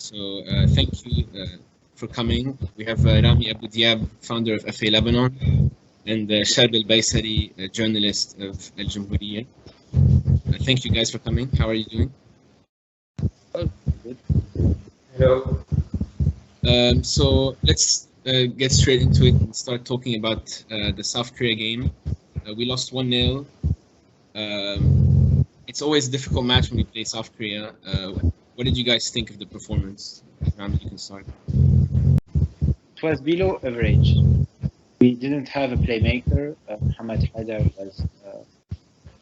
So thank you for coming. We have Rami AbouDiab, founder of FaLebanon, and Charbel Bayssari, a journalist of Joumhouriya. Thank you guys for coming. How are you doing? Oh, good. Hello. So let's get straight into it and start talking about the South Korea game. We lost 1-0. It's always a difficult match when we play South Korea. What did you guys think of the performance? Rami, you can start. It was below average. We didn't have a playmaker. Muhammad Haidar was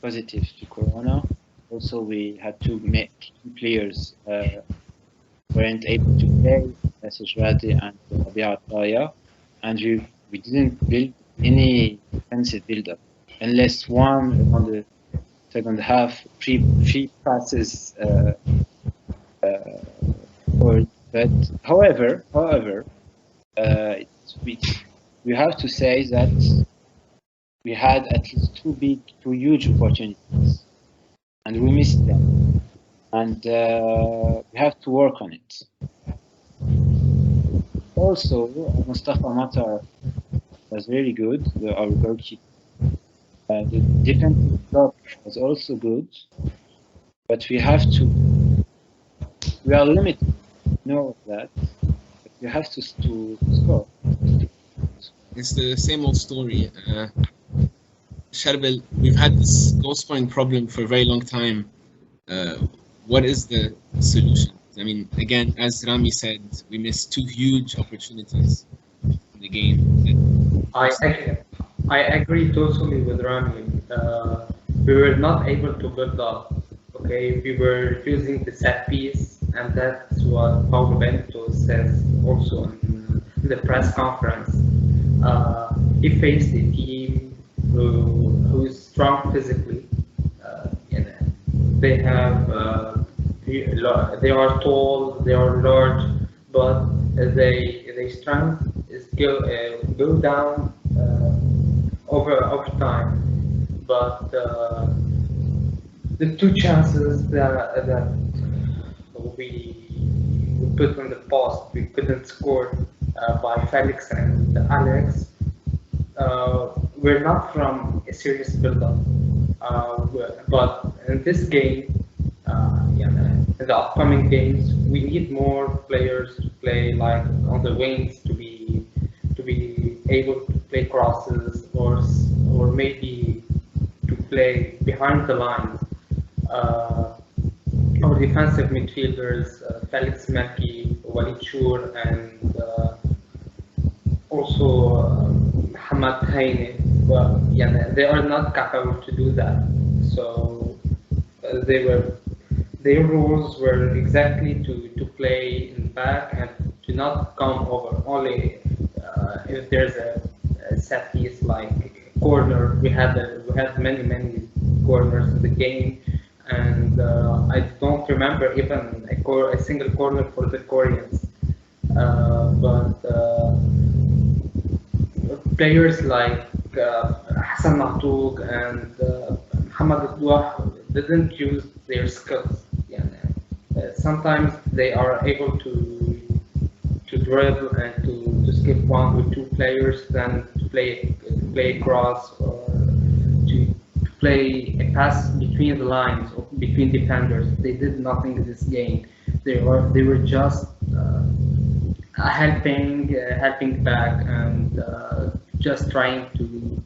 positive to Corona. Also, we had two key players weren't able to play, Sajrati and Aboudiab, and we didn't build any defensive build-up unless one on the second half free passes. But however, we have to say that we had at least two huge opportunities, and we missed them, and we have to work on it. Also, Mustafa Matar was very good, our goalkeeper. The defensive block was also good, but we are limited. Know that, but we have to score. It's the same old story. Charbel, we've had this goal scoring problem for a very long time. What is the solution? I mean, again, as Rami said, we missed two huge opportunities in the game. I agree totally with Rami. We were not able to build up. Okay, we were using the set piece, and that's what Paulo Bento says also in the press conference. He faced a team who is strong physically. They have they are tall, they are large, but their strength is go down over time. But the two chances that we put on the post, we couldn't score by Felix and Alex. We're not from a serious build-up, but in this game, in the upcoming games, we need more players to play like on the wings to be able to play crosses or maybe to play behind the lines. Our defensive midfielders, Felix Maki, Walid Chour, and also Hamad Haine, they are not capable to do that. So their roles were exactly to play in the back and to not come over. Only if there's a set piece like corner. We had many corners in the game, and I don't remember even a single corner for the Koreans. But players like Hassan Mahtouk and Mohamed Abdouah didn't use their skills. Sometimes they are able to dribble and to skip one or two players, then to play a cross or to play a pass between the lines or between defenders. They did nothing in this game. They were just helping back and just trying to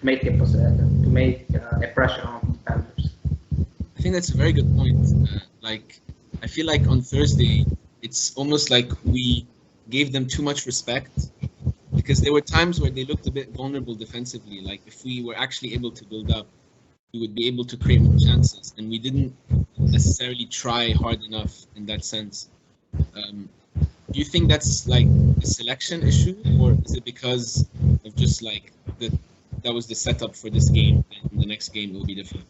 make a pressure on defenders. I think that's a very good point. I feel like on Thursday, it's almost like we gave them too much respect, because there were times where they looked a bit vulnerable defensively. Like if we were actually able to build up, we would be able to create more chances, and we didn't necessarily try hard enough in that sense. Do you think that's like a selection issue, or is it because of just like that was the setup for this game, and the next game will be different?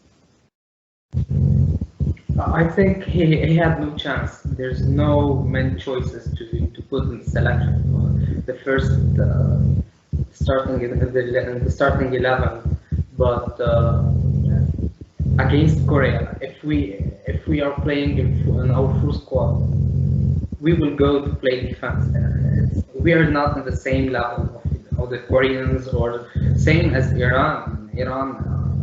I think he had no chance. There's no many choices to put in the selection. The first starting in the starting 11, but against Korea, if we if we are playing in our full squad, we will go to play defense. We are not on the same level of the Koreans, or same as Iran. Iran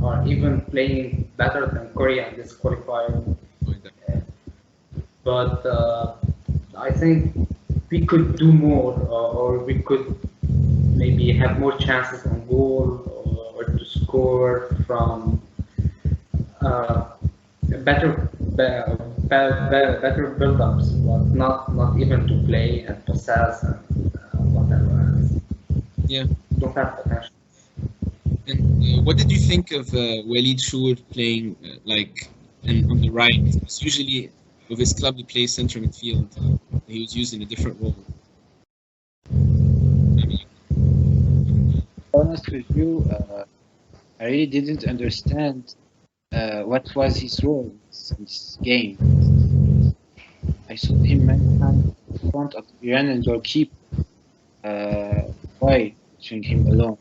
are even playing better than Korea in this qualifier. But I think we could do more, or we could maybe have more chances on goal, or to score from better build-ups, but not even to play and possess and whatever else. Yeah. Don't have potential. And what did you think of Walid Shour playing on the right? Because usually with his club he plays center midfield. He was using a different role. Honest with you, I really didn't understand what was his role in this game. I saw him many times in front of the Iranian goalkeeper. Why leaving him alone?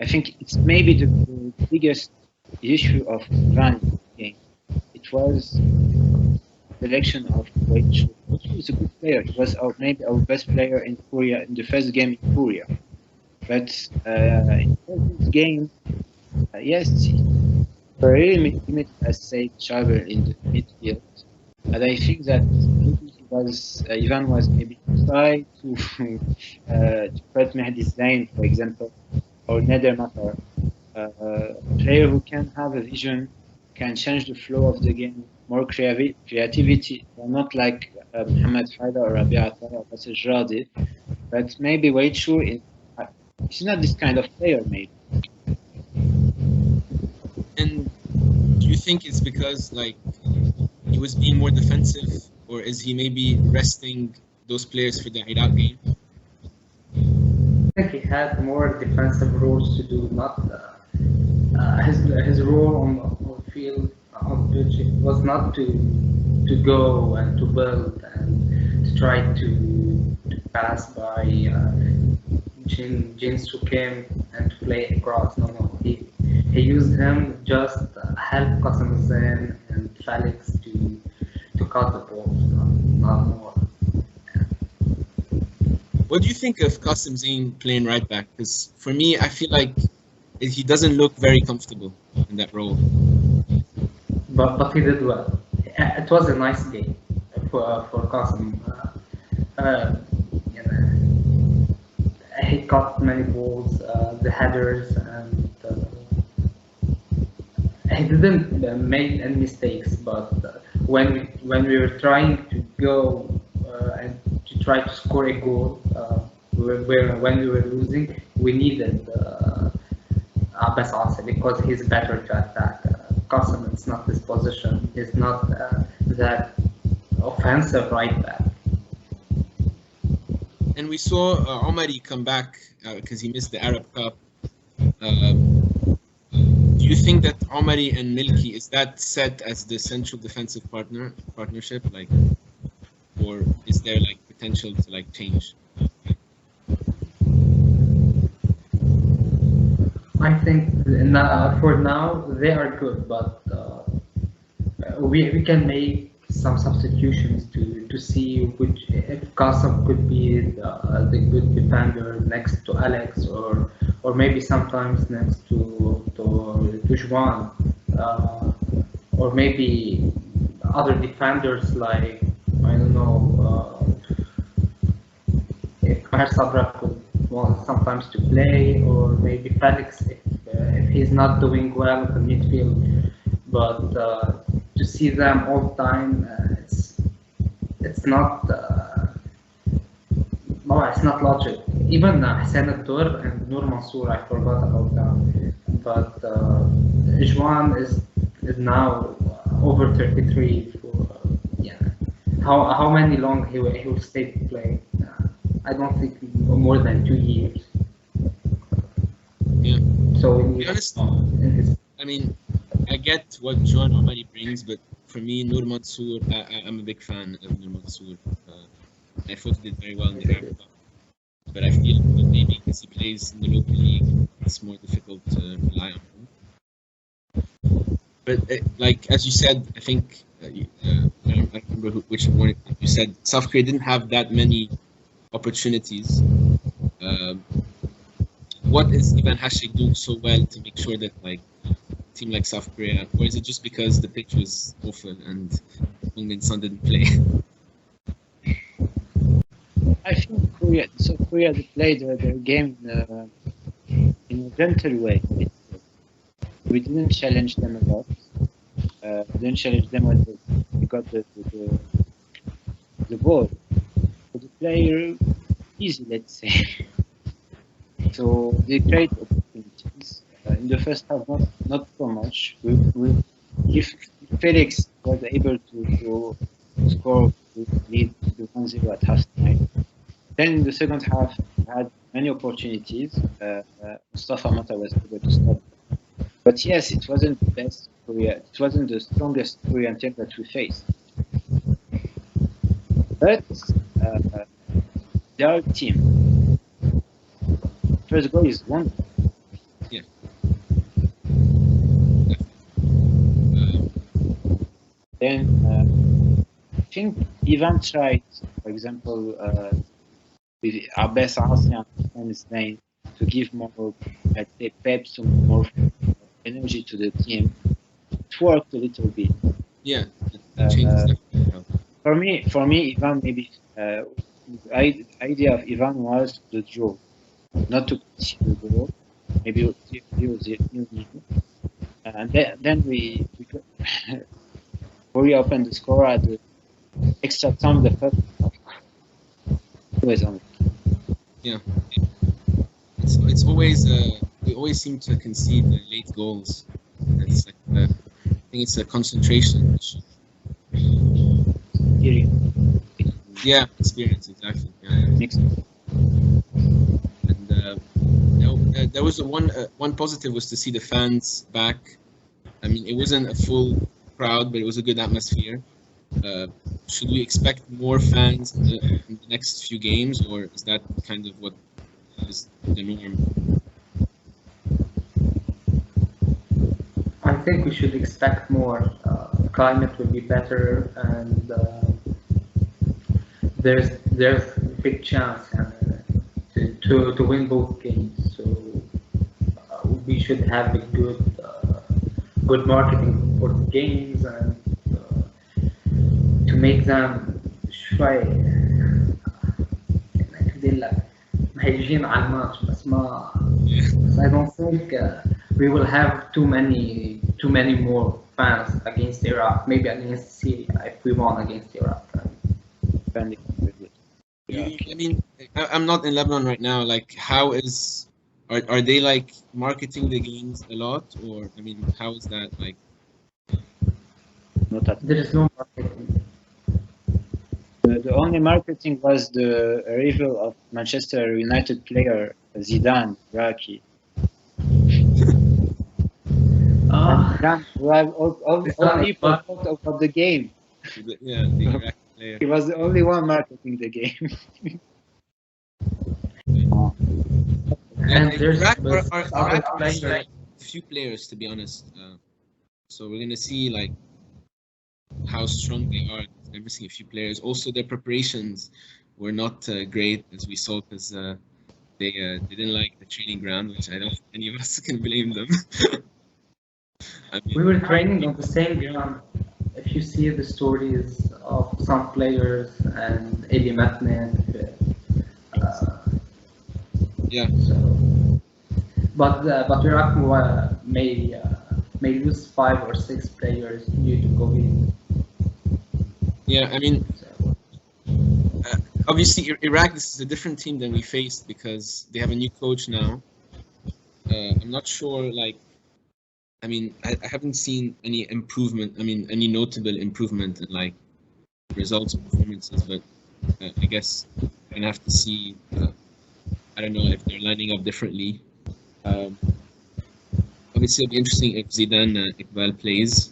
I think it's maybe the biggest issue of Iran in the game. It was the selection of Walid Shour. He was a good player. He was maybe our best player in Korea in the first game in Korea. But in this game, yes, he really limited, as said Charbel, in the midfield. And I think that maybe Ivan was maybe try to put Mehdi Zain, for example, or Nader Matar, a player who can have a vision, can change the flow of the game, more creativity, not like Mohamed Haida or Rabi Attar or Basel Jardi, but maybe Walid Shour he's not this kind of player, maybe. And do you think it's because he was being more defensive, or is he maybe resting those players for the Iraq game? I think he had more defensive roles to do, not his role on the field, on the pitch, was not to go and to build and to try to pass by Jin Sukim and to play across. No. He used him just help Qasem Zain and Felix to cut the ball, not more. What do you think of Qasem Zain playing right back? Because for me, I feel like he doesn't look very comfortable in that role. But he did well. It was a nice game for Qasem. He caught many balls, the headers, and he didn't make any mistakes. But when we were trying to go and to try to score a goal, when we were losing, we needed Abbas Asif because he's better to attack. Qasem, it's not his position. He's not that offensive right back. And we saw Omari come back because he missed the Arab Cup. Do you think that Omari and Milky, is that set as the central defensive partnership, or is there potential to change? I think for now they are good, but we can make some substitutions to see if Qasem could be the good defender next to Alex, or maybe sometimes next to Juan, or maybe other defenders like, I don't know, if Maher Sabra could want sometimes to play, or maybe Felix if he's not doing well in the midfield. But to see them all the time, it's not it's not logic. Even Hussein Al-Dur and Noor Mansour, I forgot about them. But Juan is now over 33. How many long he will stay to play? I don't think more than 2 years. Yeah. So to be honest, I mean, I get what John Omari brings, but for me, Noor Mansour, I'm a big fan of Noor Mansour. I thought he did very well in the Arab Cup, but I feel that maybe because he plays in the local league, it's more difficult to rely on him. But like as you said, I think I don't remember which one you said. South Korea didn't have that many opportunities. What is Ivan Hashik doing so well to make sure that like a team like South Korea, or is it just because the pitch was awful and Heung-min Son didn't play? I think Korea they played their game in a gentle way. We didn't challenge them a lot. We didn't challenge them when they got the ball. For the player, easy, let's say. So they create opportunities. In the first half, not so much. If Felix was able to score to lead to 1-0 at halftime, then in the second half, we had many opportunities. Mustafa Mata was able to stop. But yes, it wasn't the best Korea. It wasn't the strongest Korean team that we faced. But they are a team. First goal is wonderful. Yeah. Then I think Ivan tried, for example, with Bayssari and his name, to give more, let's say, pep, some more energy to the team. It worked a little bit. Yeah. Changes for me, Ivan maybe the idea of Ivan was the draw, not to concede the goal. Maybe it was new. And then we Korea opened the score at the extra time. The first half. Always on. Yeah. It's always we always seem to concede late goals. It's like I think it's a concentration issue. Yeah, experience, exactly. Yeah. And there was one positive was to see the fans back. I mean, it wasn't a full crowd, but it was a good atmosphere. Should we expect more fans in the next few games, or is that kind of what is the norm? I think we should expect more. The climate will be better, and there's a big chance to win both games. So we should have a good marketing for the games and to make them شوي كده لك مهيجين على الماتش بس ما I don't think we will have too many more fans against Iraq. Maybe against Syria if we won against Iraq. I mean, I'm not in Lebanon right now. Like, how are they like marketing the games a lot, or I mean, how is that like? There is no marketing. The only marketing was the arrival of Manchester United player Zidane, Iraqi. Who have only thought of the game. Yeah, the Iraqi player. He was the only one marketing the game. And Iraq are a few players, to be honest. So we're gonna see like how strong they are. They're missing a few players. Also, their preparations were not great, as we saw, because they didn't like the training ground, which I don't think any of us can blame them. I mean, we were training on the same ground. If you see the stories of some players and Eli Matnet, yeah. So, but Iraq may lose 5 or 6 players due to COVID. Yeah, I mean, obviously Iraq, this is a different team than we faced because they have a new coach now. I'm not sure, like, I mean, I haven't seen any improvement. I mean, any notable improvement in like results and performances, but I guess we're gonna have to see. I don't know if they're lining up differently. Obviously, it'll be interesting if Zidane Iqbal plays,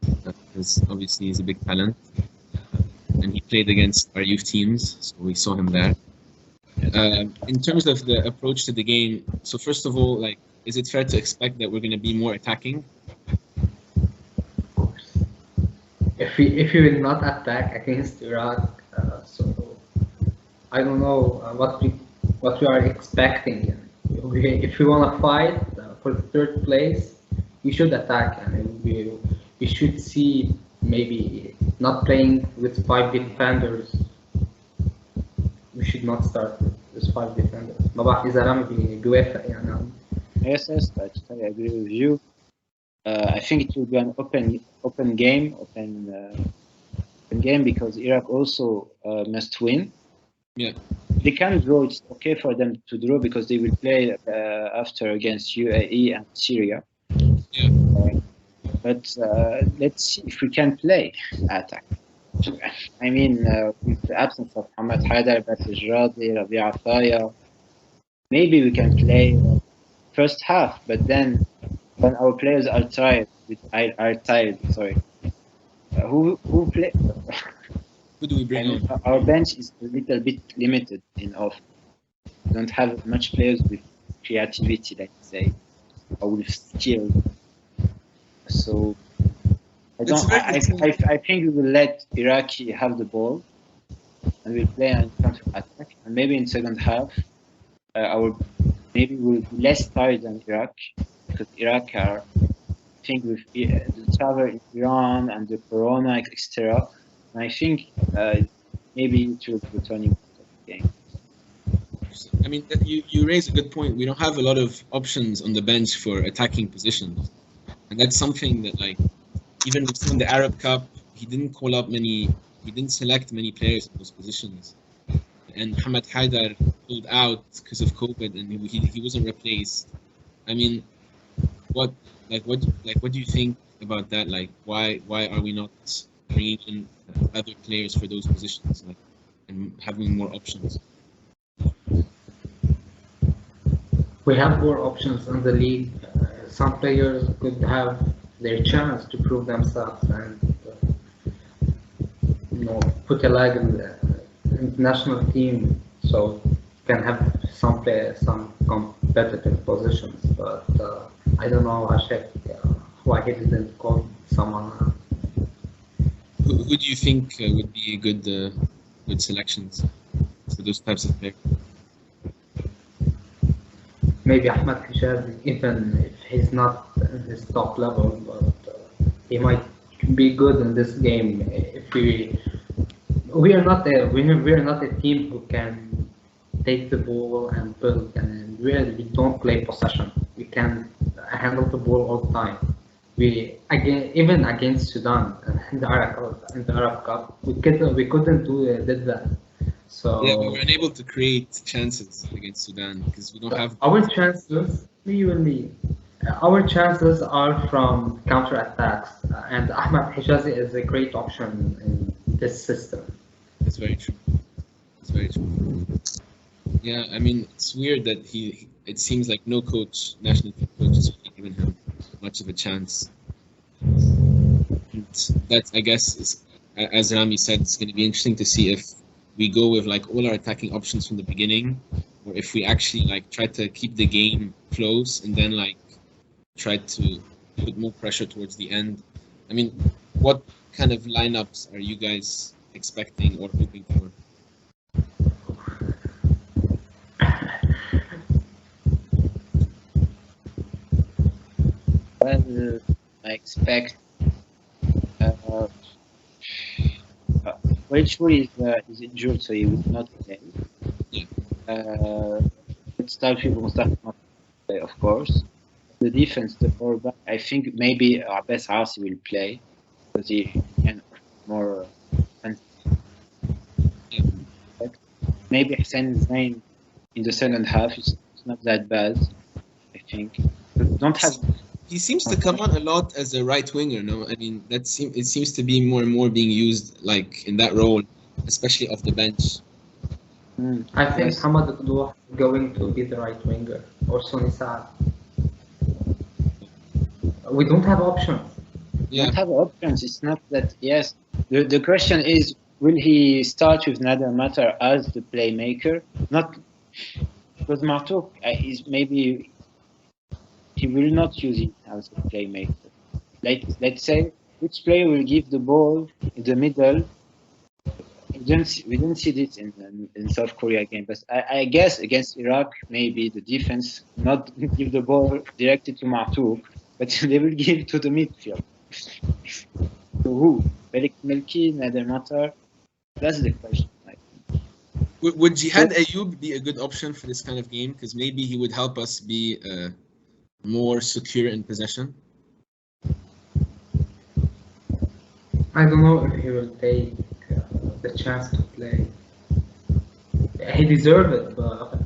because obviously he's a big talent, and he played against our youth teams, so we saw him there. In terms of the approach to the game, so first of all, like, is it fair to expect that we're going to be more attacking? if we will not attack against Iraq, so I don't know what we are expecting. If we want to fight for the third place, we should attack, and we should see maybe not playing with 5 defenders. We should not start with 5 defenders. ما بعرف إذا رامي بيوافق يعني. Yes, I totally agree with you. I think it will be an open game because Iraq also must win. Yeah. They can draw. It's okay for them to draw because they will play after against UAE and Syria. Yeah. But let's see if we can play attack. I mean, with the absence of Mohamed Haidar, Radi, Rabia Faya, maybe we can play first half. But then, when our players are tired, sorry, who play? Who do we bring on? Our bench is a little bit limited enough. We don't have much players with creativity, let's say, or with skill. So I think we will let Iraqi have the ball, and we'll play and counter attack. And maybe in second half, maybe we'll be less tired than Iraq because Iraq are, I think, with the travel in Iran and the Corona, etc. And I think maybe it will be the turning point of the game. I mean, you raise a good point. We don't have a lot of options on the bench for attacking positions, and that's something that, like, even within the Arab Cup, he didn't select many players in those positions. And Mohamed Haidar pulled out because of COVID, and he wasn't replaced. I mean, what do you think about that? Like, why are we not bringing in other players for those positions, like, and having more options? We have more options in the league. Some players could have their chance to prove themselves and put a leg in the international team, so can have some competitive positions. But I don't know, Ashek, why he didn't call someone. Who do you think would be good selections for those types of players? Maybe Ahmed Hijazi, even if he's not in his top level, but he might be good in this game. If we are not a team who can take the ball and build, and we don't play possession. We can handle the ball all the time. Even against Sudan in the Arab Cup, we couldn't did that. So yeah, we were unable to create chances against Sudan because we don't have our chances. Our chances are from counter attacks, and Ahmed Hijazi is a great option in this system. That's very true. Yeah, I mean, it's weird that it seems like no national team coach has really given him much of a chance. And that, I guess, is, as Rami said, it's going to be interesting to see if we go with like all our attacking options from the beginning, or if we actually like try to keep the game close and then like try to put more pressure towards the end. I mean, what kind of lineups are you guys expecting or hoping for? Well, I expect Rachel is injured, so he will not play. Mustafi will not play, of course. The defense, the forward, I think maybe Bayssari will play because he can more. Maybe Hussein Zain in the second half is not that bad, I think. Don't have. He seems to come on a lot as a right winger. No, I mean it seems to be more and more being used like in that role, especially off the bench. I think Hamad Abdullah is going to be the right winger, or Sonny Saad. We don't have options. We don't have options. It's not that. Yes, the question is, will he start with Nader Matar as the playmaker? Not because Martouk is maybe. He will not use it as a playmaker. Let's say which player will give the ball in the middle. We didn't see this in South Korea game, but I guess against Iraq, maybe the defense not give the ball directly to Martouk, but they will give it to the midfield. So who? Belik Melki, Nader Matar? That's the question. Would Jihad Ayoub be a good option for this kind of game? Because maybe he would help us be more secure in possession. I don't know if he will take the chance to play. He deserved it, but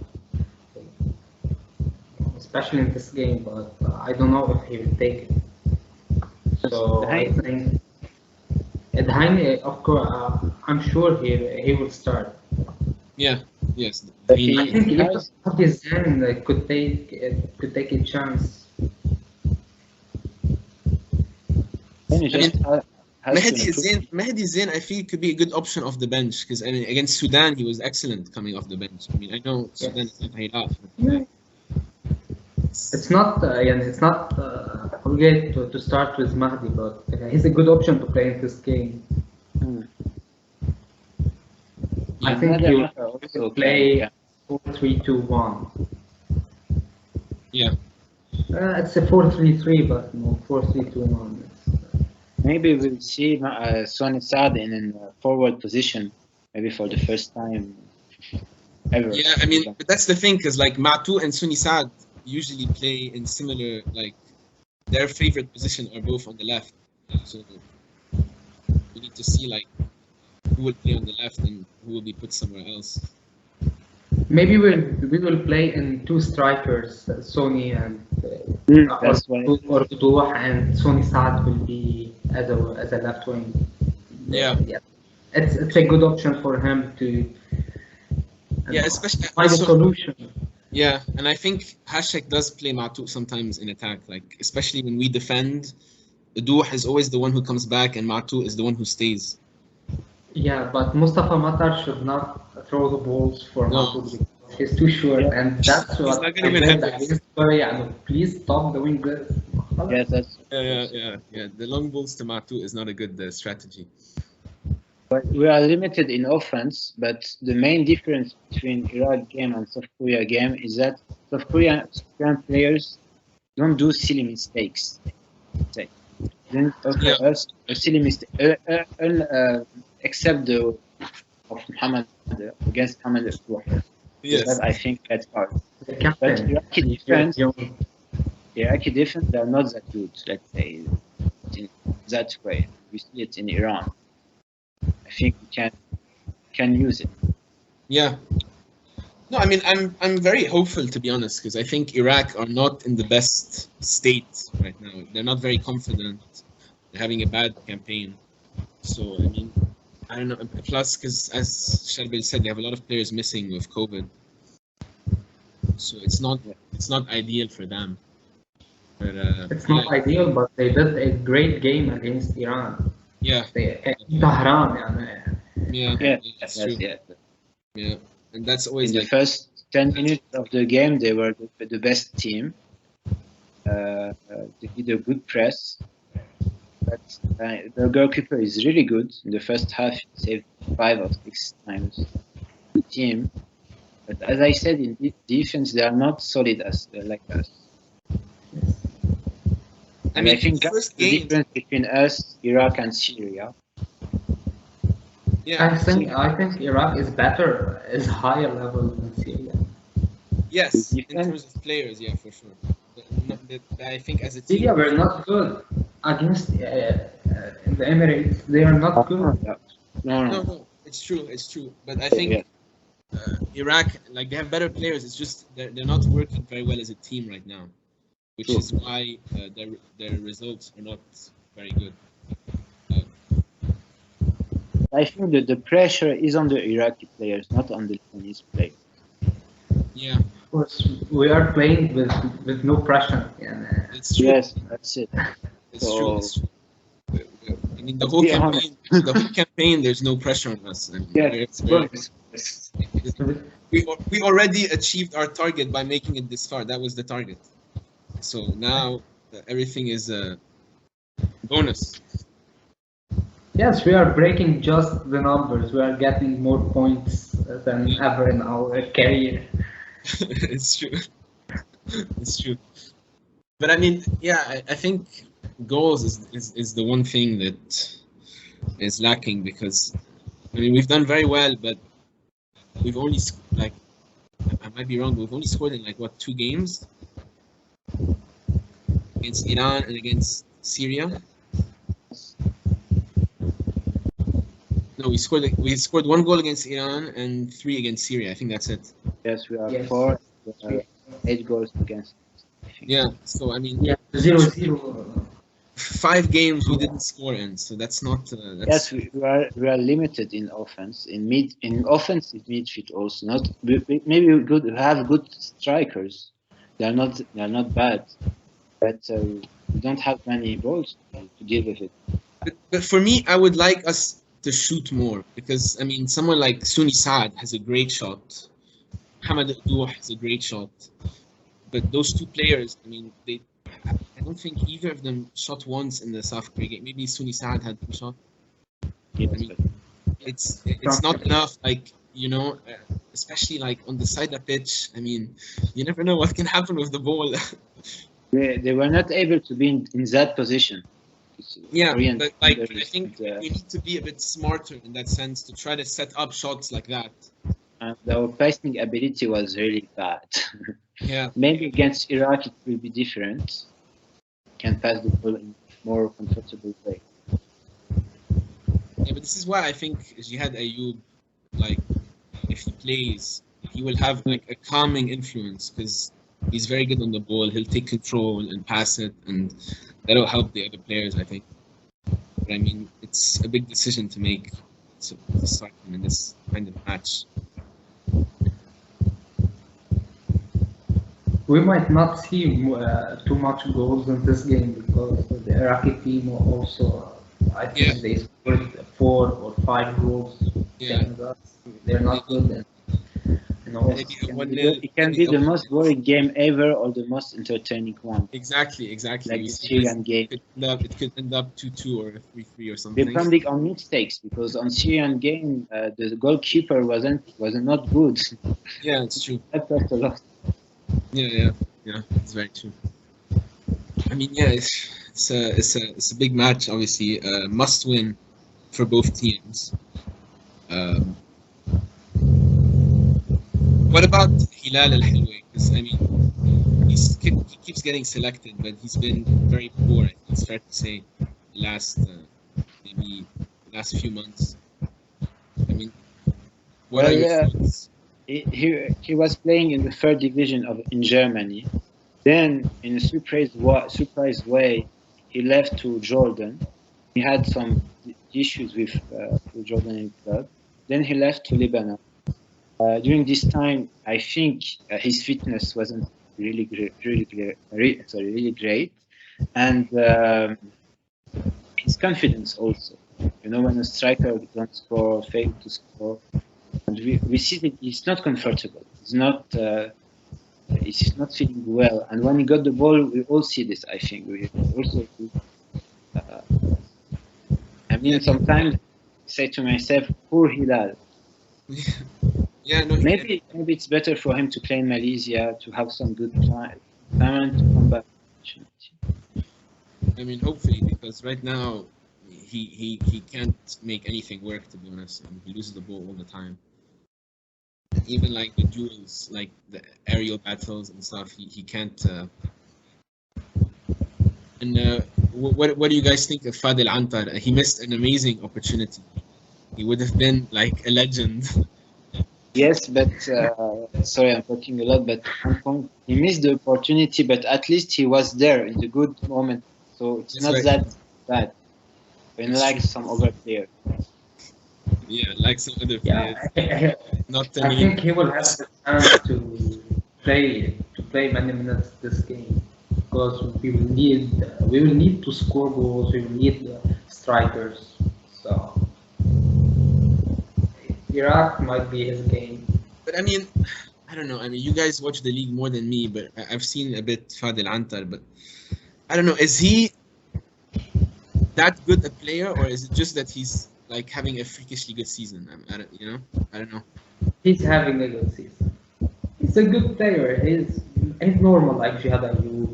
especially in this game. But I don't know if he will take it. So I think Adhaini, of course, I'm sure he will start. Yeah. Yes. I think Abdizan could take a chance. Mehdi Zain, I feel could be a good option off the bench because I mean against Sudan he was excellent coming off the bench. I mean I know Sudan is not high up. It's not obligate to start with Mahdi, but he's a good option to play in this game. I think he will also play 4-3-2-1. Yeah. It's a 4-3-3, but no 4-3-2-1. Maybe we'll see Sony Saad in a forward position, maybe for the first time ever. Yeah, I mean, but that's the thing, because like Ma'tou and Sony Saad usually play in similar, like their favorite position are both on the left. So we need to see like who will play on the left and who will be put somewhere else. Maybe we will play in two strikers, Sony and AbouDiab, and Sony Saad will be as a left wing. Yeah. It's a good option for him to especially find a solution. Yeah, and I think Hashek does play Ma'tou sometimes in attack, like especially when we defend. Adouh is always the one who comes back and Ma'tou is the one who stays. Yeah, but Mustafa Matar should not throw the balls for Ma'tou because he's too short, and that's what I said against Korea. Please stop doing this. Yes, that's yeah. The long balls to Ma'tou is not a good strategy. But we are limited in offense, but the main difference between Iraq game and South Korea game is that South Korean players don't do silly mistakes. Then us a silly mistake, except the of Muhammad against Muhammad Abdullah. Yes, that I think that's hard. But Iraqi defense, they are not that good. Let's say in that way. We see it in Iran. I think we can use it. Yeah. No, I mean I'm very hopeful, to be honest, because I think Iraq are not in the best state right now. They're not very confident. They're having a bad campaign. So I mean, I don't know. Plus, because as Charbel said, they have a lot of players missing with COVID. So it's not ideal for them. But, it's not ideal, but they did a great game against Iran. Yeah. Tehran, that's true. Yeah, and that's always in the first 10 minutes of the game, they were the best team. They did a good press, but the goalkeeper is really good. In the first half, he saved 5 or 6 times the team. But as I said, in defense, they are not solid as like us. I mean, I think that's the difference between us, Iraq, and Syria. Yeah, I think Iraq is better, is higher level than Syria. Yes, in terms of players, yeah, for sure. I think as a team, Syria were not good against in the Emirates. They are not good. No, it's true. But I think Iraq, like, they have better players. It's just they're not working very well as a team right now, which is why their results are not very good. I think that the pressure is on the Iraqi players, not on the Lebanese players. Yeah. Of course, we are playing with no pressure. It's true. Yes, that's it. It's true. I mean, the whole campaign, there's no pressure on us. And we already achieved our target by making it this far. That was the target. So now everything is a bonus. Yes, we are breaking just the numbers. We are getting more points than ever in our career. It's true. It's true. But I mean, yeah, I think goals is the one thing that is lacking, because I mean we've done very well, but we've only like, I might be wrong, but we've only scored in like what, 2 games against Iran and against Syria. No, we scored 1 goal against Iran and 3 against Syria. I think that's it. Yes, we are Yes. 4, 8 goals against. I think. Yeah. So I mean, Yeah, 0-0. 5 games we didn't score in, so that's not. Yes, we are limited in offense. In offensive midfield also. Not maybe we could have good strikers. They are not bad, but we don't have many balls to deal with it. But for me, I would like us to shoot more, because I mean, someone like Suni Saad has a great shot. Hamad Abdouh has a great shot. But those 2 players, I mean, I don't think either of them shot once in the South Korea game. Maybe Suni Saad had 1 shot. Yes, I mean, it's not enough, like, you know, especially like on the side of the pitch. I mean, you never know what can happen with the ball. they were not able to be in that position. Yeah, but like, I think we need to be a bit smarter in that sense to try to set up shots like that. And our passing ability was really bad. Yeah. Maybe against Iraq it will be different. Can pass the ball in a more comfortable way. Yeah, but this is why I think Jihad Ayoub, like, if he plays, he will have like a calming influence, because he's very good on the ball. He'll take control and pass it, and that'll help the other players, I think. But I mean, it's a big decision to make to start him in this kind of match. We might not see too much goals in this game, because the Iraqi team also, I think they scored 4 or 5 goals. Yeah. They're not good. It can be the most boring game ever, or the most entertaining one. Exactly. Like the Syrian game. It could end up 2-2 or 3-3 or something. Depending on mistakes, because on Syrian game the goalkeeper wasn't not good. Yeah, it's true. That hurt a lot. Yeah, it's very true. I mean, yeah, it's a big match, obviously. Must win for both teams. What about Hilal Al Hilway? Because I mean, he keeps getting selected, but he's been very poor. I think it's fair to say, last few months. I mean, what are your thoughts? He was playing in the 3rd division in Germany. Then, in a surprise way, he left to Jordan. He had some issues with the Jordanian club. Then he left to Lebanon. During this time, I think his fitness wasn't really great, and his confidence also. You know, when a striker don't score, fail to score, and we see that he's not comfortable. He's not feeling well. And when he got the ball, we all see this. I think we also. I mean, sometimes I say to myself, "Poor Hilal." Yeah, no. Maybe it's better for him to play in Malaysia, to have some good talent to come back. I mean, hopefully, because right now he can't make anything work, to be honest, and he loses the ball all the time. Even like the duels, like the aerial battles and stuff, he can't. And what do you guys think of Fadel Antar? He missed an amazing opportunity. He would have been like a legend. Yes, but sorry, I'm talking a lot. But at one point, he missed the opportunity, but at least he was there in the good moment. So it's not that bad. Unlike some other players. Yeah, like some other players. Yeah, I think he will have the chance to play many minutes this game, because we will need to score goals. We will need strikers. So Iraq might be his game. But I mean, I don't know. I mean, you guys watch the league more than me, but I've seen a bit Fadel Antar. But I don't know. Is he that good a player, or is it just that he's like having a freakishly good season? I don't, I don't know. He's having a good season. He's a good player. He's normal like Jihad Ayoub,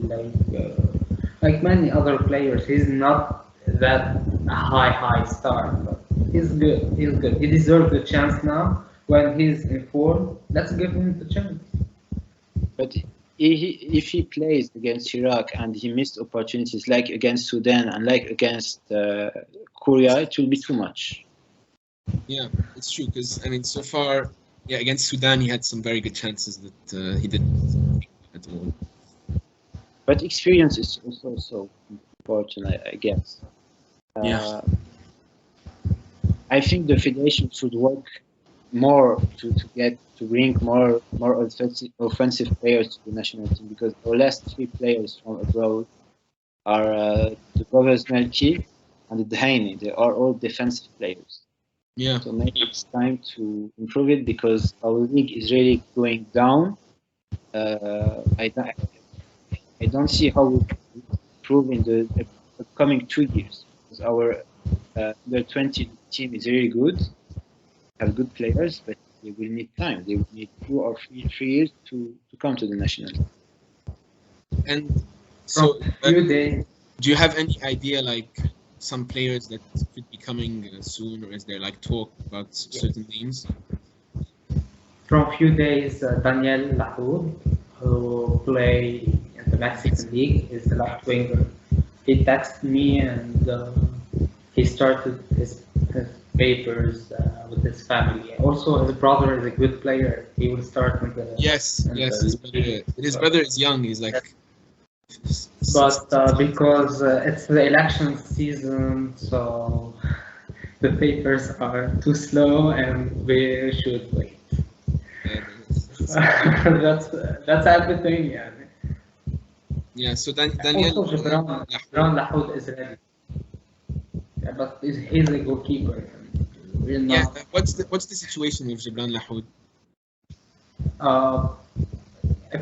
like many other players. He's not that high star, but he's good. He's good. He deserves the chance now. When he's in form, let's give him the chance. But if he plays against Iraq and he missed opportunities like against Sudan and like against Korea, it will be too much. Yeah, it's true, because I mean, so far, yeah, against Sudan he had some very good chances that he didn't at all. But experience is also so important, I guess. Yeah. I think the federation should work more to bring more offensive players to the national team, because our last 3 players from abroad are the brothers Melki and the Dahaini. They are all defensive players. Yeah. So maybe it's time to improve it, because our league is really going down. I don't see how we can improve in the coming 2 years, because our under 20 team is really good, have good players, but they will need time. They will need 2 or 3 years to come to the national team. And so, do you have any idea, like, some players that could be coming soon, or is there like talk about certain names? From few days, Daniel Lahoud, who play in the Mexican League, is the left winger. He texted me and he started his papers with his family. Also, his brother is a good player. He will start in the his brother is young. He's like. But because it's the election season, so the papers are too slow, and we should wait. That's everything, yeah. Yeah. So Daniel. Also, Gibran Lahoud is ready. Yeah, but he's a goalkeeper. Yeah. What's the situation with Gibran Lahoud?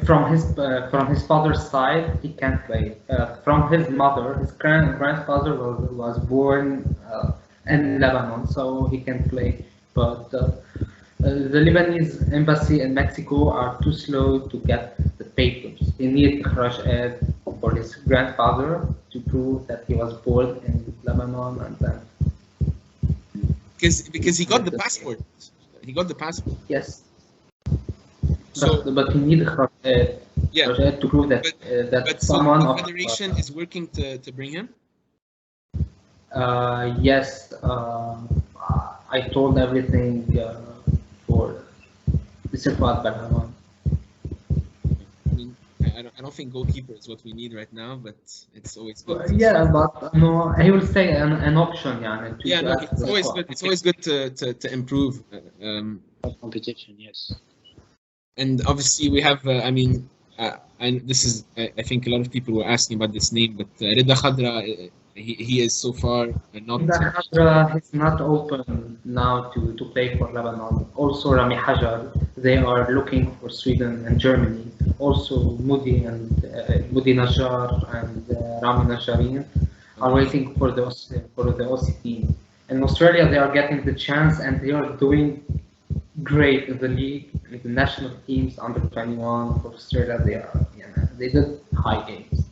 From his father's side, he can't play. From his mother, his grandfather was born in Lebanon, so he can play. But the Lebanese embassy in Mexico are too slow to get the papers. He needs Kharaj for his grandfather to prove that he was born in Lebanon, and then because he got the passport. He got the passport. Yes. So, but he needs to prove that but someone the federation is working to bring him. Yes, I told everything for Mr. FaLebanon. I mean, I don't think goalkeeper is what we need right now, but it's always good. Yeah, but no, he will stay an option. It's always good. It's always good to improve. Competition, yes. And obviously we have, and this is, I think a lot of people were asking about this name, but Rida Khadra, he is so far not. Rida Khadra is not open now to play for Lebanon. Also, Rami Hajar, they are looking for Sweden and Germany. Also, Moody Najjar and Rami Najjarin are waiting for the OC team. In Australia, they are getting the chance, and they are doing great in the league. The national teams under 21 for Australia, they did high games.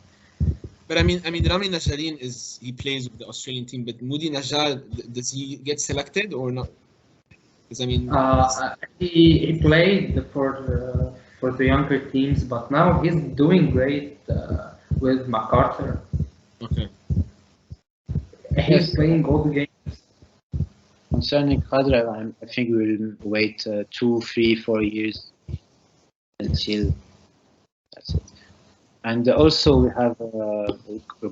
But I mean, Rami Najjarin he plays with the Australian team, but Moody Najjar, does he get selected or not? Because I mean, he played for the younger teams, but now he's doing great with MacArthur. Okay. He's playing all the games. Concerning Khadra, I think we will wait 2, 3, 4 years until that's it. And also we have a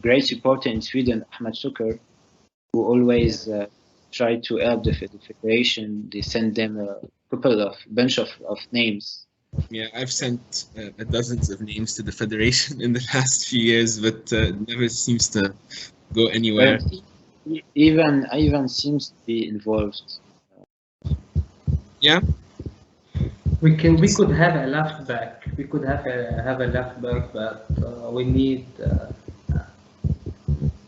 great supporter in Sweden, Ahmed Suker, who always try to help the federation. They send them a bunch of names. Yeah, I've sent dozens of names to the federation in the last few years, but never seems to go anywhere. Ivan seems to be involved. Yeah. We could have a left back. We could have a left back, but we need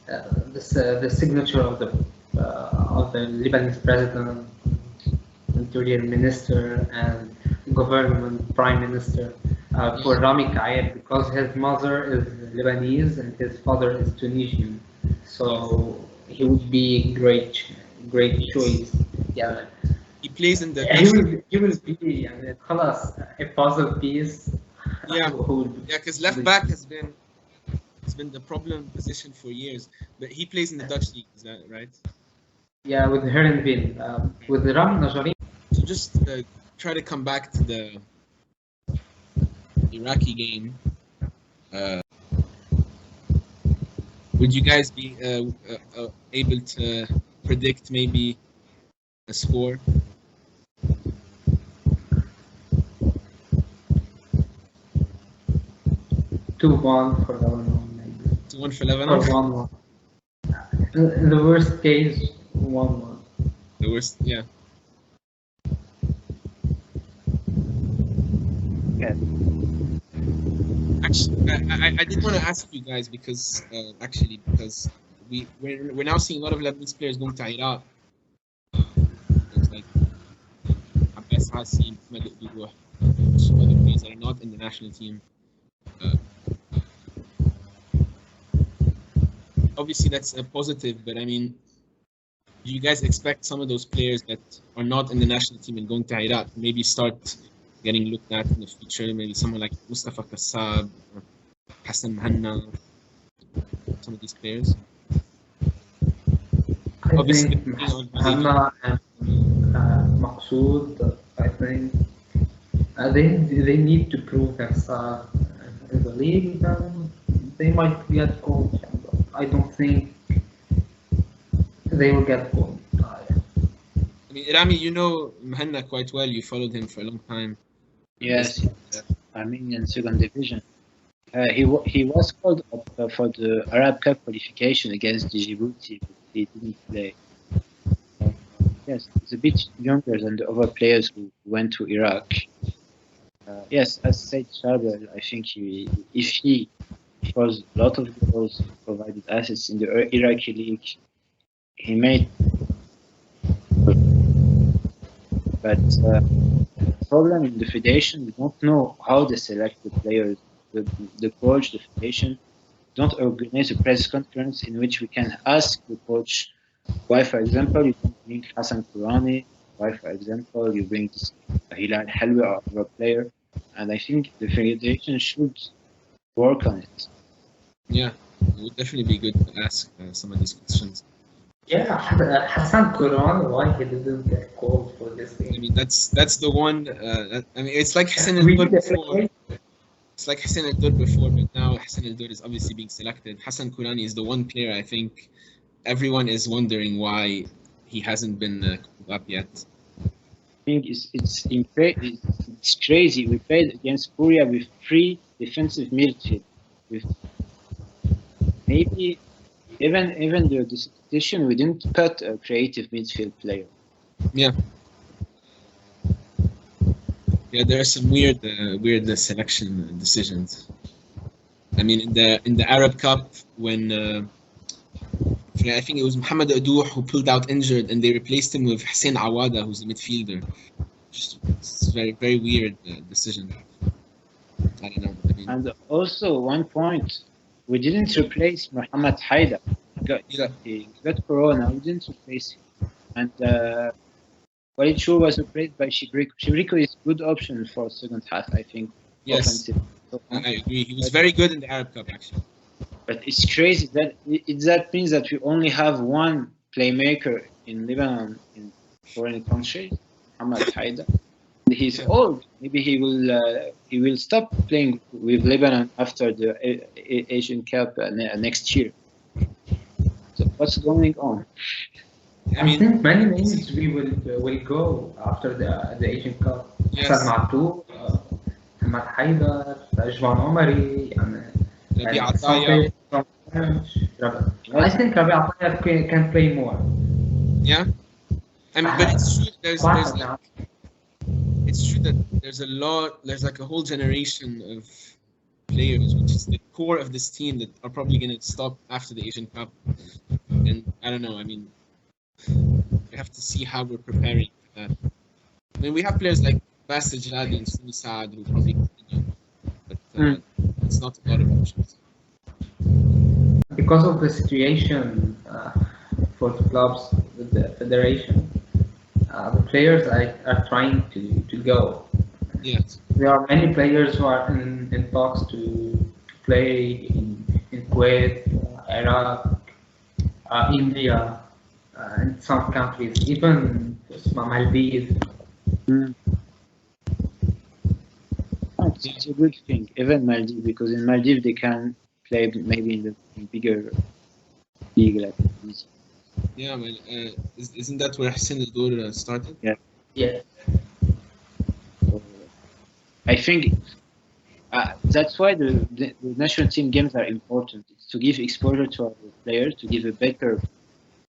the the signature of the Lebanese president, interior minister, and government prime minister for Rami because his mother is Lebanese and his father is Tunisian, so he would be great choice. Yeah. He plays in the. He will be خلاص a puzzle piece. Yeah, because left back has been the problem position for years, but he plays in the Dutch league. Is that right? Yeah, with Herenveen, with Rami Najari. So just try to come back to the Iraqi game. Would you guys be able to predict maybe a score? 2-1 for Lebanon, maybe. 2-1 for Lebanon? Or 1-1. In the worst case, 1-1. The worst, yeah. Yeah. Actually, I did want to ask you guys because we're now seeing a lot of Lebanese players going to Iraq. It's like Bayssari, some other players that are not in the national team. Obviously, that's a positive, but I mean, do you guys expect some of those players that are not in the national team and going to Iraq maybe start getting looked at in the future? Maybe someone like Mustafa Kassab or Hassan Mahanna, some of these players. I think Mahanna and Maqsood, I think they need to prove themselves in the league. They might get called. I don't think they will get called. I mean, Rami, you know Mahanna quite well. You followed him for a long time. Yes, Armenian second division. He was called up for the Arab Cup qualification against Djibouti, but he didn't play. Yes, he's a bit younger than the other players who went to Iraq. Yes, as said Charbel, I think if he scores a lot of goals, provided assets in the Iraqi league, he made. But the problem in the federation, we don't know how they select the players. The coach, the federation, don't organize a press conference in which we can ask the coach why, for example, you don't bring Hassan Kourani, why, for example, you bring this Hilal Halwi or other player. And I think the federation should work on it. Yeah, it would definitely be good to ask some of these questions. Yeah, Hassan Kourani, why he didn't get called for this thing? I mean, that's the one. I mean, it's like Hassan El-Dur before. It's like Hassan El-Dur before, but now Hassan El-Dur is obviously being selected. Hassan Kourani is the one player I think everyone is wondering why he hasn't been called up yet. I think it's crazy. We played against Korea with 3 defensive midfield. With maybe even the decision we didn't put a creative midfield player. Yeah. Yeah, there are some weird selection decisions. I mean, in the Arab Cup when I think it was Mohamed Adouh who pulled out injured, and they replaced him with Hussein Awada, who's a midfielder. It's a very, very weird decision. I don't know. I mean, and also, one point, we didn't replace Mohamed Haida. He got corona. We didn't replace him. And Walid was replaced by Shibriko. Shibriko is a good option for second half, I think. Yes, offensive. I agree. He was very good in the Arab Cup, actually. But it's crazy that that means that we only have one playmaker in Lebanon in foreign countries, Mohamed Haida. He's old. Maybe he will stop playing with Lebanon after the Asian Cup next year. So what's going on? I think many names will go after the Asian Cup. Hassan Matou, Mohamed Haida, Joumhouriya, and I think Rabi Ataya can play more. Yeah, I mean, but it's true. It's true that there's like a whole generation of players, which is the core of this team, that are probably going to stop after the Asian Cup. And I don't know. I mean, we have to see how we're preparing for that. I mean, we have players like Basir Jalali and Sumi Saad who probably continue, but it's not a lot of options. Because of the situation for the clubs with the federation, the players are trying to go. Yes. There are many players who are in talks to play in Kuwait, Iraq, India, and some countries, even Maldives. It's a good thing, even Maldives, because in Maldives they can play maybe in the bigger league like this. Yeah, well, isn't that where Hussein Al-Dour started? Yeah. Yeah. So, I think that's why the national team games are important. It's to give exposure to our players, to give a better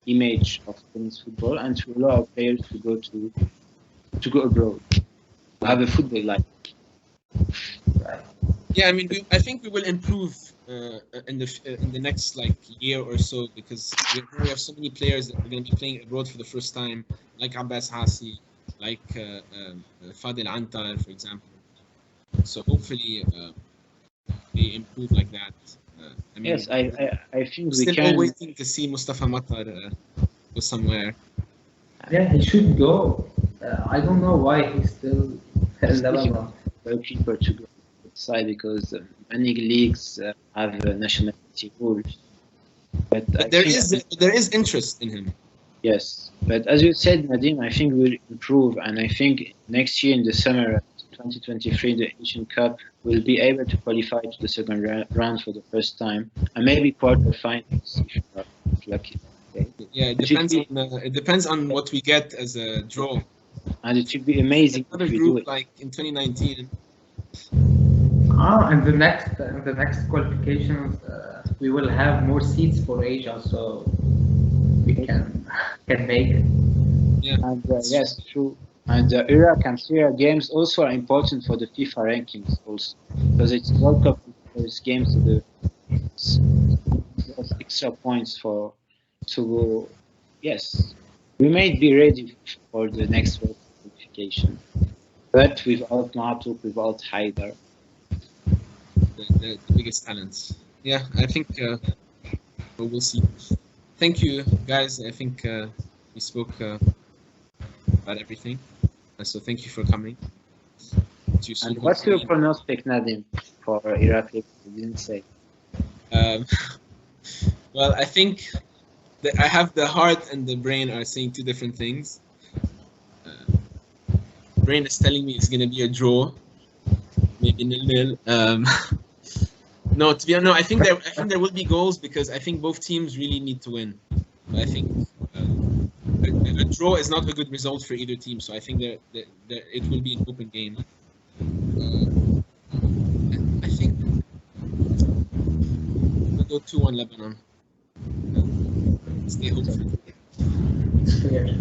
image of tennis football, and to allow our players to go abroad, to have a football life. Right. Yeah, I mean, I think we will improve in the next like year or so, because we have so many players that are going to be playing abroad for the first time, like Abbas Hassi, like Fadil Antar, for example. So hopefully we improve like that. I mean, Yes, I think we still can. all waiting to see Mustafa Matar go somewhere. Yeah, he should go. I don't know why he's still in Lebanon. Goalkeeper to go outside because many leagues have nationality rules. But there is interest in him. Yes, but as you said, Nadim, I think we'll improve, and I think next year in the summer 2023, the Asian Cup will be able to qualify to the second round for the first time, and maybe quarterfinals if you're lucky. Okay. Yeah, it depends on what we get as a draw. And it should be amazing Another if we do group it. like in 2019. And the next qualifications, we will have more seats for Asia, so we can make it. Yeah. And yes, true. And Iraq and Syria games also are important for the FIFA rankings also, because it's World Cup those games to the extra points to go. Yes, we may be ready for the next World Cup qualification, but without Matuk, without Haidar. The biggest talents. Yeah, I think we'll see. Thank you, guys. I think we spoke about everything. So thank you for coming. And what's your pronostic, Nadim, for Iraq? You didn't say. Well, I think that I have the heart and the brain are saying two different things. Brain is telling me it's going to be a draw, maybe 0-0. No, I think there will be goals, because I think both teams really need to win. But I think a draw is not a good result for either team, so I think that it will be an open game. I think we'll go 2-1 Lebanon. Stay hopeful. Yeah.